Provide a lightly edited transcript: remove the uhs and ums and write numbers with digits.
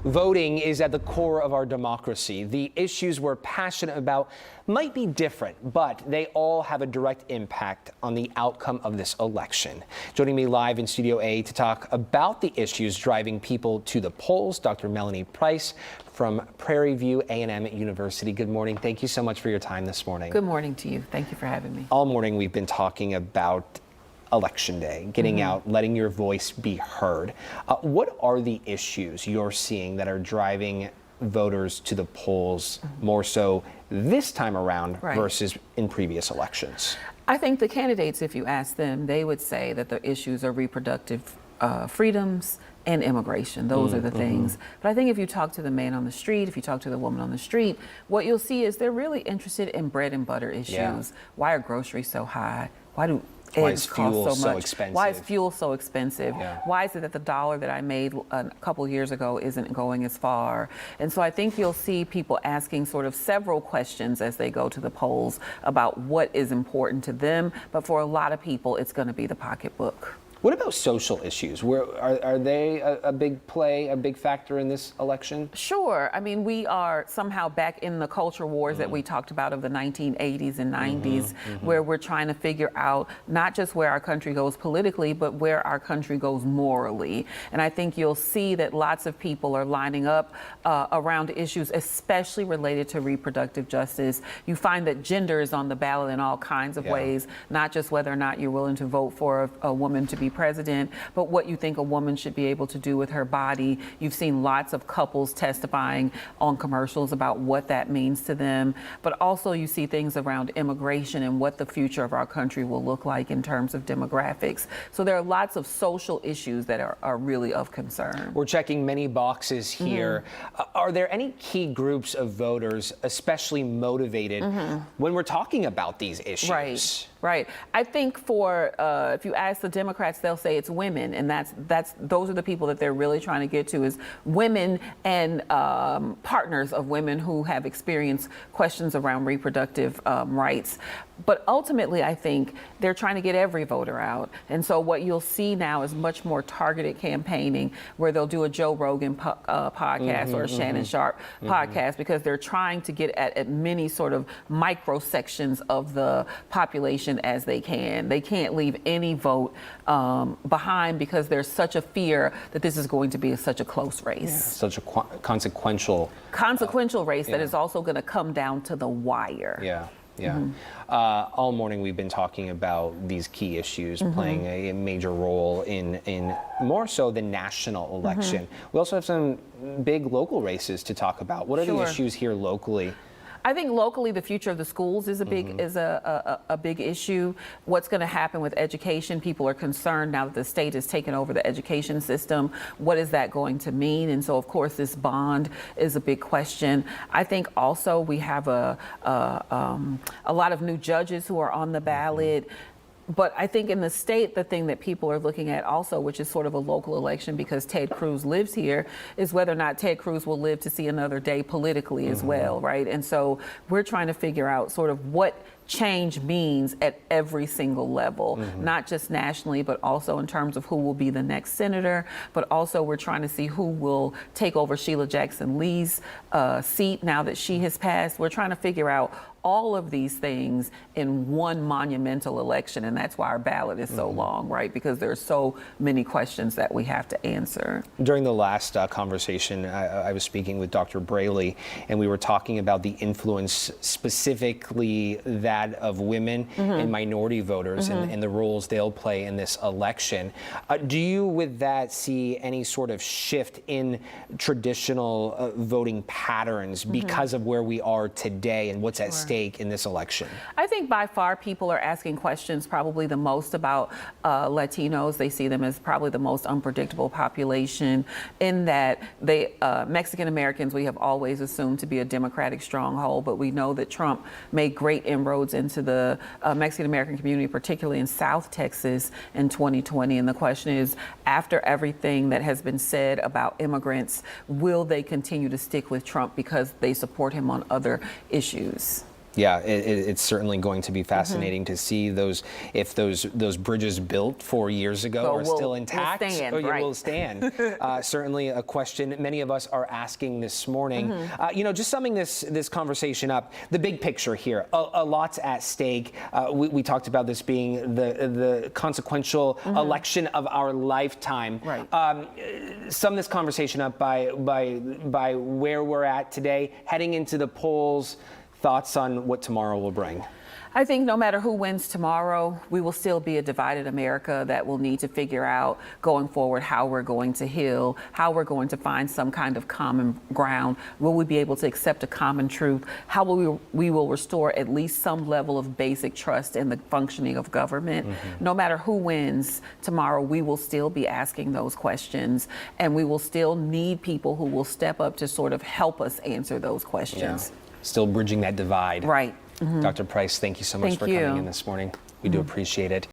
Voting is at the core of our democracy. The issues we're passionate about might be different, but they all have a direct impact on the outcome of this election. Joining me live in Studio A to talk about the issues driving people to the polls, Dr. Melanye Price from Prairie View A&M University. Good morning. Thank you so much for your time this morning. Good morning to you. Thank you for having me. All morning we've been talking about Election Day, getting out, letting your voice be heard. What are the issues you're seeing that are driving voters to the polls more so this time around versus in previous elections? I think the candidates, if you ask them, they would say that the issues are reproductive freedoms and immigration. Those are the things. But I think if you talk to the man on the street, if you talk to the woman on the street, what you'll see is they're really interested in bread and butter issues. Why are groceries so high? Why do eggs cost so much? Expensive? Why is fuel so expensive? Yeah. Why is it that the dollar that I made a couple years ago isn't going as far? And so I think you'll see people asking sort of several questions as they go to the polls about what is important to them. But for a lot of people, it's going to be the pocketbook. What about social issues? Are they a big play, a big factor in this election? Sure. I mean, we are somehow back in the culture wars that we talked about of the 1980s and 90s, where we're trying to figure out not just where our country goes politically, but where our country goes morally. And I think you'll see that lots of people are lining up around issues, especially related to reproductive justice. You find that gender is on the ballot in all kinds of ways, not just whether or not you're willing to vote for a woman to be president, but what you think a woman should be able to do with her body. You've seen lots of couples testifying on commercials about what that means to them. But also you see things around immigration and what the future of our country will look like in terms of demographics. So there are lots of social issues that are really of concern. We're checking many boxes here. Are there any key groups of voters especially motivated when we're talking about these issues? Right. I think for if you ask the Democrats, they'll say it's women, and those are the people that they're really trying to get to, is women and partners of women who have experienced questions around reproductive rights. But ultimately, I think they're trying to get every voter out. And so what you'll see now is much more targeted campaigning, where they'll do a Joe Rogan podcast or a Shannon Sharp podcast, because they're trying to get at many sort of micro sections of the population as they can. They can't leave any vote behind, because there's such a fear that this is going to be such a close race. Such a consequential race that is also going to come down to the wire. All morning we've been talking about these key issues playing a major role in more so the national election. We also have some big local races to talk about. What are the issues here locally? I think locally, the future of the schools is a big a big issue. What's going to happen with education? People are concerned now that the state has taken over the education system. What is that going to mean? And so, of course, this bond is a big question. I think also we have a lot of new judges who are on the ballot. But I think in the state, the thing that people are looking at also, which is sort of a local election because Ted Cruz lives here, is whether or not Ted Cruz will live to see another day politically as well, right? And so we're trying to figure out sort of what change means at every single level, not just nationally, but also in terms of who will be the next senator. But also we're trying to see who will take over Sheila Jackson Lee's seat now that she has passed. We're trying to figure out all of these things in one monumental election, and that's why our ballot is so long, right? Because there's so many questions that we have to answer. During the last conversation, I was speaking with Dr. Braley, and we were talking about the influence, specifically that of women and minority voters and the roles they'll play in this election. Do you, with that, see any sort of shift in traditional voting patterns because of where we are today and what's at stake in this election? I think by far people are asking questions probably the most about Latinos. They see them as probably the most unpredictable population, in that they Mexican Americans we have always assumed to be a Democratic stronghold, but we know that Trump made great inroads into the Mexican American community, particularly in South Texas in 2020. And the question is, after everything that has been said about immigrants, will they continue to stick with Trump because they support him on other issues? Yeah, it's certainly going to be fascinating to see if those bridges built 4 years ago are still intact, will stand. Certainly a question many of us are asking this morning. Just summing this conversation up, the big picture here, a lot's at stake. We talked about this being the consequential election of our lifetime. Right. Sum this conversation up by where we're at today, heading into the polls. Thoughts on what tomorrow will bring? I think no matter who wins tomorrow, we will still be a divided America that will need to figure out going forward how we're going to heal, how we're going to find some kind of common ground. Will we be able to accept a common truth? How will we will restore at least some level of basic trust in the functioning of government? No matter who wins tomorrow, we will still be asking those questions, and we will still need people who will step up to sort of help us answer those questions. Yeah. Still bridging that divide. Right. Dr. Price, thank you so much for coming in this morning. We do appreciate it.